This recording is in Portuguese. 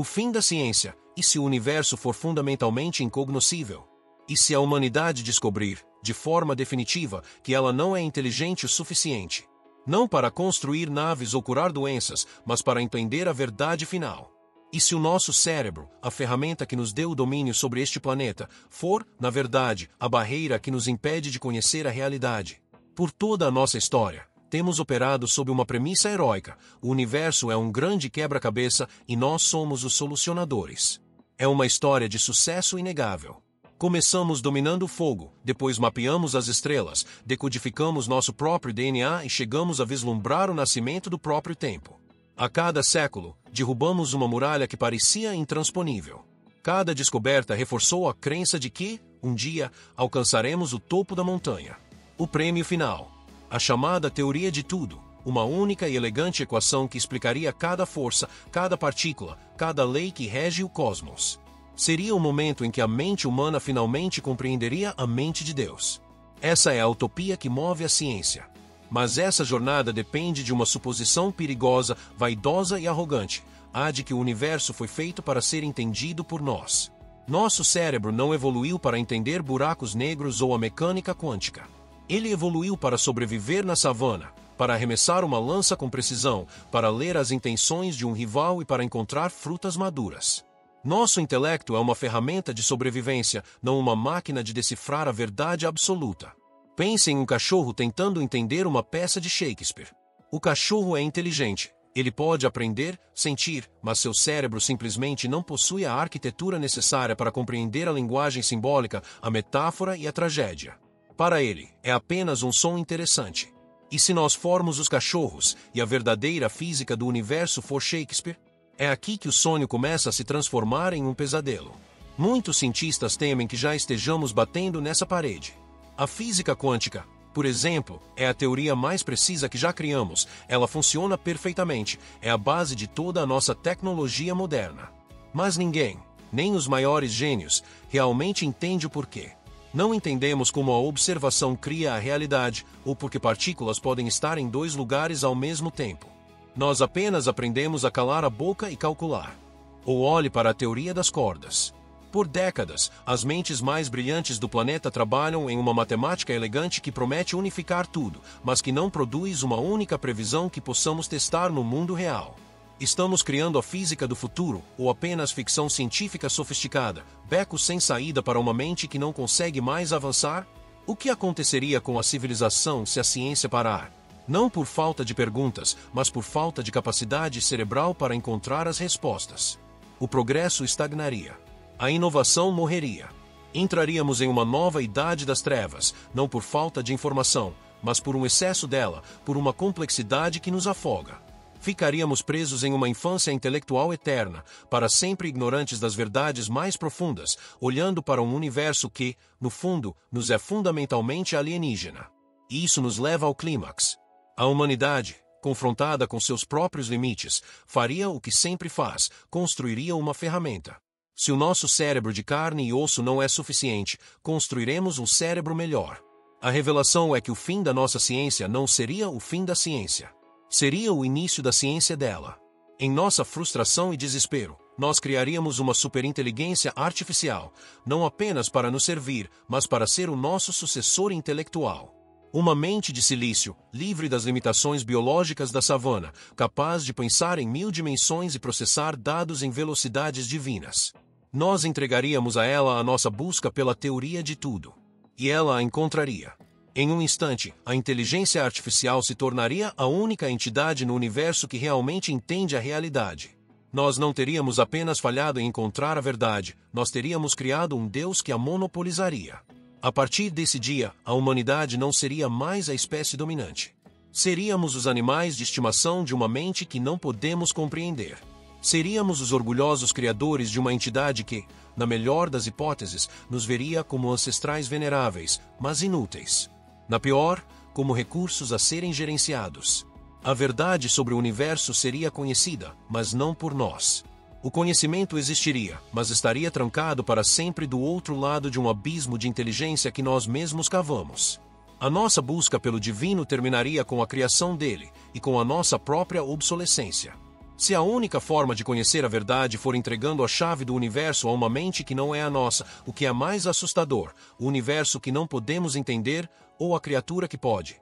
O fim da ciência, e se o universo for fundamentalmente incognoscível? E se a humanidade descobrir, de forma definitiva, que ela não é inteligente o suficiente? Não para construir naves ou curar doenças, mas para entender a verdade final. E se o nosso cérebro, a ferramenta que nos deu o domínio sobre este planeta, for, na verdade, a barreira que nos impede de conhecer a realidade? Por toda a nossa história, temos operado sob uma premissa heróica: o universo é um grande quebra-cabeça e nós somos os solucionadores. É uma história de sucesso inegável. Começamos dominando o fogo, depois mapeamos as estrelas, decodificamos nosso próprio DNA e chegamos a vislumbrar o nascimento do próprio tempo. A cada século, derrubamos uma muralha que parecia intransponível. Cada descoberta reforçou a crença de que, um dia, alcançaremos o topo da montanha. O prêmio final. A chamada teoria de tudo, uma única e elegante equação que explicaria cada força, cada partícula, cada lei que rege o cosmos. Seria o momento em que a mente humana finalmente compreenderia a mente de Deus. Essa é a utopia que move a ciência. Mas essa jornada depende de uma suposição perigosa, vaidosa e arrogante: a de que o universo foi feito para ser entendido por nós. Nosso cérebro não evoluiu para entender buracos negros ou a mecânica quântica. Ele evoluiu para sobreviver na savana, para arremessar uma lança com precisão, para ler as intenções de um rival e para encontrar frutas maduras. Nosso intelecto é uma ferramenta de sobrevivência, não uma máquina de decifrar a verdade absoluta. Pense em um cachorro tentando entender uma peça de Shakespeare. O cachorro é inteligente. Ele pode aprender, sentir, mas seu cérebro simplesmente não possui a arquitetura necessária para compreender a linguagem simbólica, a metáfora e a tragédia. Para ele, é apenas um som interessante. E se nós formos os cachorros, e a verdadeira física do universo for Shakespeare? É aqui que o sonho começa a se transformar em um pesadelo. Muitos cientistas temem que já estejamos batendo nessa parede. A física quântica, por exemplo, é a teoria mais precisa que já criamos. Ela funciona perfeitamente, é a base de toda a nossa tecnologia moderna. Mas ninguém, nem os maiores gênios, realmente entende o porquê. Não entendemos como a observação cria a realidade, ou porque partículas podem estar em dois lugares ao mesmo tempo. Nós apenas aprendemos a calar a boca e calcular. Ou olhe para a teoria das cordas. Por décadas, as mentes mais brilhantes do planeta trabalham em uma matemática elegante que promete unificar tudo, mas que não produz uma única previsão que possamos testar no mundo real. Estamos criando a física do futuro, ou apenas ficção científica sofisticada, becos sem saída para uma mente que não consegue mais avançar? O que aconteceria com a civilização se a ciência parar? Não por falta de perguntas, mas por falta de capacidade cerebral para encontrar as respostas. O progresso estagnaria. A inovação morreria. Entraríamos em uma nova idade das trevas, não por falta de informação, mas por um excesso dela, por uma complexidade que nos afoga. Ficaríamos presos em uma infância intelectual eterna, para sempre ignorantes das verdades mais profundas, olhando para um universo que, no fundo, nos é fundamentalmente alienígena. E isso nos leva ao clímax. A humanidade, confrontada com seus próprios limites, faria o que sempre faz: construiria uma ferramenta. Se o nosso cérebro de carne e osso não é suficiente, construiremos um cérebro melhor. A revelação é que o fim da nossa ciência não seria o fim da ciência. Seria o início da ciência dela. Em nossa frustração e desespero, nós criaríamos uma superinteligência artificial, não apenas para nos servir, mas para ser o nosso sucessor intelectual. Uma mente de silício, livre das limitações biológicas da savana, capaz de pensar em 1000 dimensões e processar dados em velocidades divinas. Nós entregaríamos a ela a nossa busca pela teoria de tudo. E ela a encontraria. Em um instante, a inteligência artificial se tornaria a única entidade no universo que realmente entende a realidade. Nós não teríamos apenas falhado em encontrar a verdade, nós teríamos criado um Deus que a monopolizaria. A partir desse dia, a humanidade não seria mais a espécie dominante. Seríamos os animais de estimação de uma mente que não podemos compreender. Seríamos os orgulhosos criadores de uma entidade que, na melhor das hipóteses, nos veria como ancestrais veneráveis, mas inúteis. Na pior, como recursos a serem gerenciados. A verdade sobre o universo seria conhecida, mas não por nós. O conhecimento existiria, mas estaria trancado para sempre do outro lado de um abismo de inteligência que nós mesmos cavamos. A nossa busca pelo divino terminaria com a criação dele, e com a nossa própria obsolescência. Se a única forma de conhecer a verdade for entregando a chave do universo a uma mente que não é a nossa, o que é mais assustador, o universo que não podemos entender ou a criatura que pode?